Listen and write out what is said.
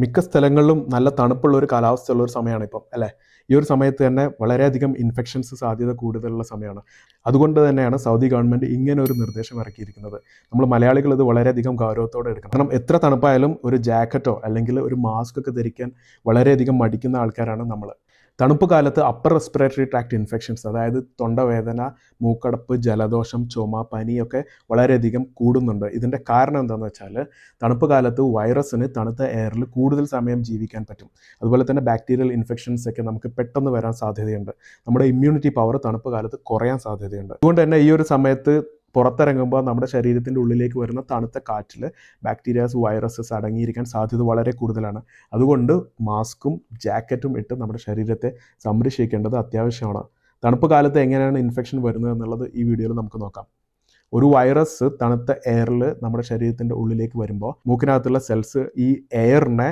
മിക്ക സ്ഥലങ്ങളിലും നല്ല തണുപ്പുള്ള ഒരു കാലാവസ്ഥയുള്ള ഒരു സമയമാണ് ഇപ്പം അല്ലേ? ഈ ഒരു സമയത്ത് തന്നെ വളരെയധികം ഇൻഫെക്ഷൻസ് സാധ്യത കൂടുതലുള്ള സമയമാണ്. അതുകൊണ്ട് തന്നെയാണ് സൗദി ഗവൺമെൻറ് ഇങ്ങനെ ഒരു നിർദ്ദേശം ഇറക്കിയിരിക്കുന്നത്. നമ്മൾ മലയാളികൾ ഇത് വളരെയധികം ഗൗരവത്തോടെ എടുക്കണം. കാരണം എത്ര തണുപ്പായാലും ഒരു ജാക്കറ്റോ അല്ലെങ്കിൽ ഒരു മാസ്ക് ഒക്കെ ധരിക്കാൻ വളരെയധികം മടിക്കുന്ന ആൾക്കാരാണ് നമ്മൾ. തണുപ്പ് കാലത്ത് അപ്പർ റെസ്പിറേറ്ററി ട്രാക്ട് ഇൻഫെക്ഷൻസ്, അതായത് തൊണ്ടവേദന, മൂക്കടപ്പ്, ജലദോഷം, ചുമ, പനിയൊക്കെ വളരെയധികം കൂടുന്നുണ്ട്. ഇതിൻ്റെ കാരണം എന്താണെന്ന് വെച്ചാൽ തണുപ്പ് കാലത്ത് വൈറസിന് തണുത്ത എയറിൽ കൂടുതൽ സമയം ജീവിക്കാൻ പറ്റും. അതുപോലെ തന്നെ ബാക്ടീരിയൽ ഇൻഫെക്ഷൻസ് ഒക്കെ നമുക്ക് പെട്ടെന്ന് വരാൻ സാധ്യതയുണ്ട്. നമ്മുടെ ഇമ്മ്യൂണിറ്റി പവർ തണുപ്പ് കാലത്ത് കുറയാൻ സാധ്യതയുണ്ട്. അതുകൊണ്ട് തന്നെ ഈ ഒരു സമയത്ത് പുറത്തിറങ്ങുമ്പോൾ നമ്മുടെ ശരീരത്തിൻ്റെ ഉള്ളിലേക്ക് വരുന്ന തണുത്ത കാറ്റിൽ ബാക്ടീരിയാസ്, വൈറസസ് അടങ്ങിയിരിക്കാൻ സാധ്യത വളരെ കൂടുതലാണ്. അതുകൊണ്ട് മാസ്കും ജാക്കറ്റും ഇട്ട് നമ്മുടെ ശരീരത്തെ സംരക്ഷിക്കേണ്ടത് അത്യാവശ്യമാണ്. തണുപ്പ് കാലത്ത് എങ്ങനെയാണ് ഇൻഫെക്ഷൻ വരുന്നത് എന്നുള്ളത് ഈ വീഡിയോയിൽ നമുക്ക് നോക്കാം. ഒരു വൈറസ് തണുത്ത എയറിൽ നമ്മുടെ ശരീരത്തിൻ്റെ ഉള്ളിലേക്ക് വരുമ്പോൾ മൂക്കിനകത്തുള്ള സെൽസ് ഈ എയറിനെ